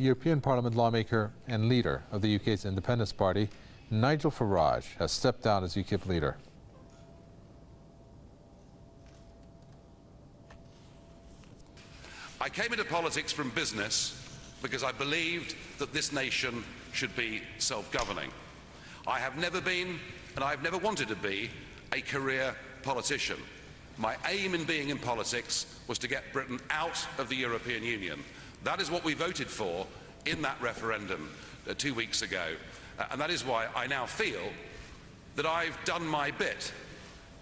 European Parliament lawmaker and leader of the UK's Independence Party, Nigel Farage, has stepped down as UKIP leader. I came into politics from business because I believed that this nation should be self-governing. I have never been, and I've never wanted to be, a career politician. My aim in being in politics was to get Britain out of the European Union. That is what we voted for in that referendum 2 weeks ago. And that is why I now feel that I've done my bit,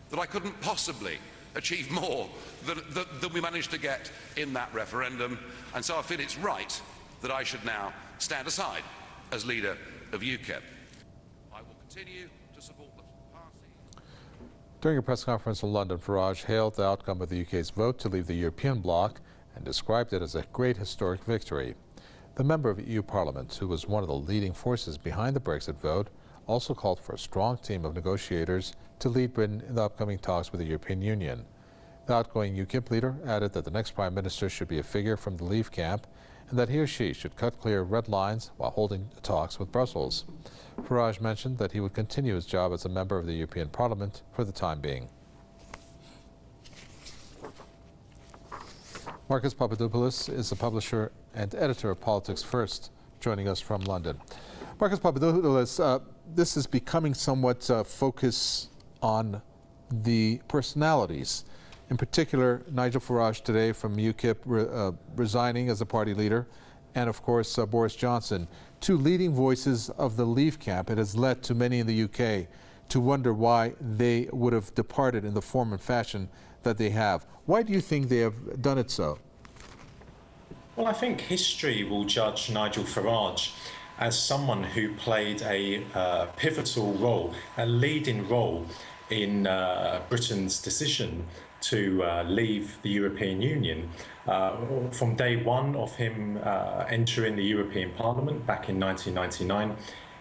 that I couldn't possibly achieve more than we managed to get in that referendum. And so I feel it's right that I should now stand aside as leader of UKIP. I will continue to support the party. During a press conference in London, Farage hailed the outcome of the UK's vote to leave the European bloc and described it as a great historic victory. The member of EU Parliament, who was one of the leading forces behind the Brexit vote, also called for a strong team of negotiators to lead Britain in the upcoming talks with the European Union. The outgoing UKIP leader added that the next Prime Minister should be a figure from the Leave camp and that he or she should cut clear red lines while holding talks with Brussels. Farage mentioned that he would continue his job as a member of the European Parliament for the time being. Marcus Papadopoulos is the publisher and editor of Politics First, joining us from London. Marcus Papadopoulos, this is becoming somewhat focus on the personalities. In particular, Nigel Farage today from UKIP resigning as a party leader, and of course Boris Johnson, two leading voices of the Leave camp. It has led to many in the UK to wonder why they would have departed in the form and fashion that they have. Why do you think they have done it so? Well, I think history will judge Nigel Farage as someone who played a pivotal role, a leading role in Britain's decision to leave the European Union. From day one of him entering the European Parliament back in 1999,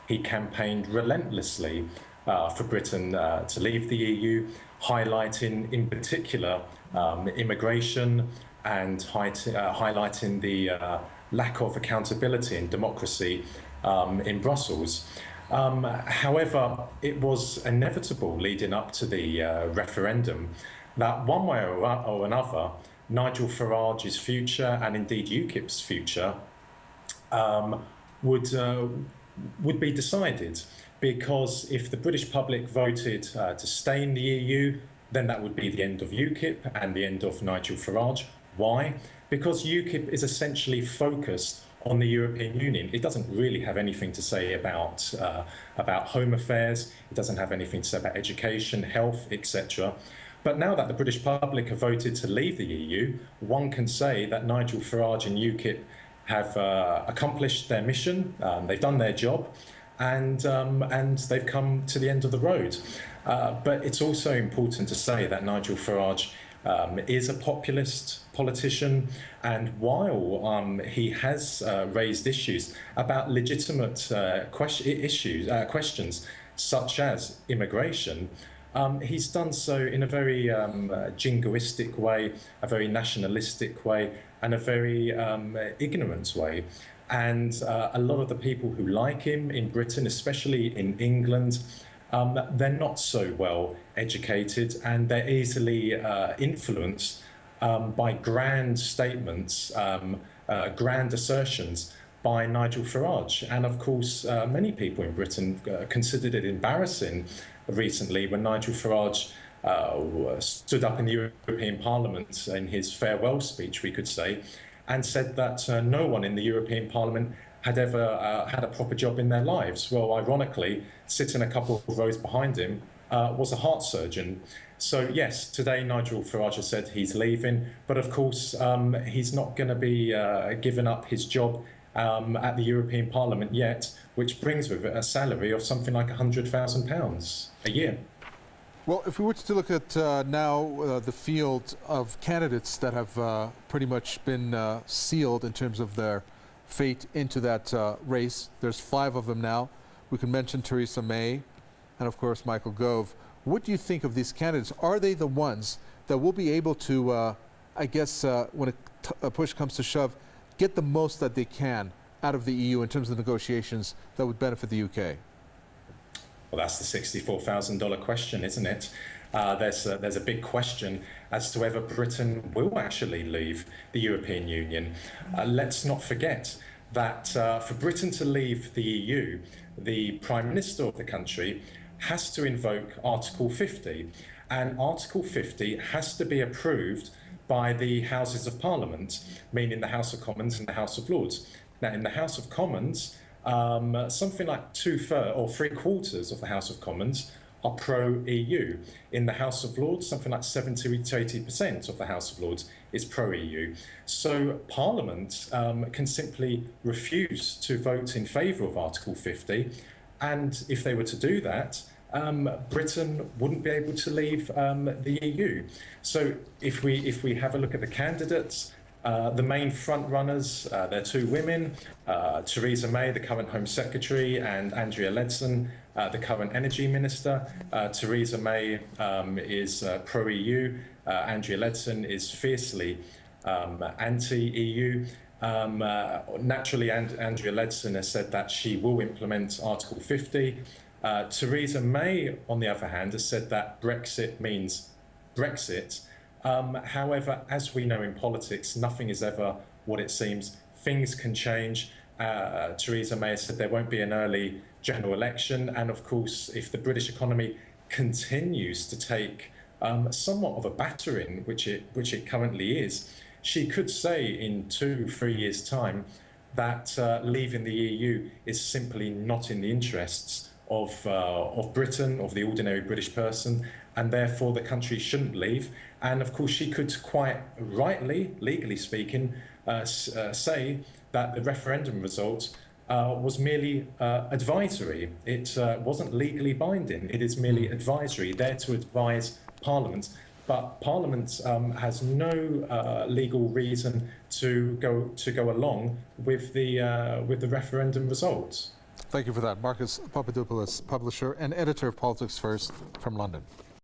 he campaigned relentlessly for Britain to leave the EU, highlighting in particular immigration and highlighting the lack of accountability and democracy in Brussels. However, it was inevitable leading up to the referendum that one way or another, Nigel Farage's future, and indeed UKIP's future, would be decided. Because if the British public voted to stay in the EU, then that would be the end of UKIP and the end of Nigel Farage. Why? Because UKIP is essentially focused on the European Union. It doesn't really have anything to say about home affairs. It doesn't have anything to say about education, health, etc. But now that the British public have voted to leave the EU, one can say that Nigel Farage and UKIP have accomplished their mission. They've done their job. And they've come to the end of the road. But it's also important to say that Nigel Farage is a populist politician, and while he has raised issues about legitimate questions such as immigration, he's done so in a very jingoistic way, a very nationalistic way, and a very ignorant way. And a lot of the people who like him in Britain, especially in England, they're not so well educated, and they're easily influenced by grand statements, grand assertions by Nigel Farage. And of course, many people in Britain considered it embarrassing recently when Nigel Farage stood up in the European Parliament in his farewell speech, we could say, and said that no one in the European Parliament had ever had a proper job in their lives. Well, ironically, sitting a couple of rows behind him was a heart surgeon. So yes, today Nigel Farage has said he's leaving, but of course he's not going to be giving up his job at the European Parliament yet, which brings with it a salary of something like £100,000 a year. Well, if we were to look at now the field of candidates that have pretty much been sealed in terms of their fate into that race, there's 5 of them now. We can mention Theresa May and, of course, Michael Gove. What do you think of these candidates? Are they the ones that will be able to, I guess, when a push comes to shove, get the most that they can out of the EU in terms of negotiations that would benefit the UK? Well, that's the $64,000 question, isn't it? There's a big question as to whether Britain will actually leave the European Union. Let's not forget that for Britain to leave the EU, the Prime Minister of the country has to invoke Article 50. And Article 50 has to be approved by the Houses of Parliament, meaning the House of Commons and the House of Lords. Now, in the House of Commons, something like 2/3 or 3/4 of the House of Commons are pro-EU. In the House of Lords, something like 70 to 80% of the House of Lords is pro-EU. So Parliament can simply refuse to vote in favour of Article 50, and if they were to do that, Britain wouldn't be able to leave the EU. So if we have a look at the candidates, the main front runners, they're two women, Theresa May, the current Home Secretary, and Andrea Leadsom, the current Energy Minister. Theresa May is pro-EU. Andrea Leadsom is fiercely anti-EU. Naturally, Andrea Leadsom has said that she will implement Article 50. Theresa May, on the other hand, has said that Brexit means Brexit. However, as we know in politics, nothing is ever what it seems. Things can change. Theresa May has said there won't be an early general election. And of course, if the British economy continues to take somewhat of a battering, which it currently is, she could say in 2-3 years' time that leaving the EU is simply not in the interests of Britain, of the ordinary British person, and therefore the country shouldn't leave. And of course, she could quite rightly, legally speaking, say that the referendum result was merely advisory. It wasn't legally binding. It is merely advisory, there to advise Parliament. But Parliament has no legal reason to go along with the referendum results. Thank you for that. Marcus Papadopoulos, publisher and editor of Politics First from London.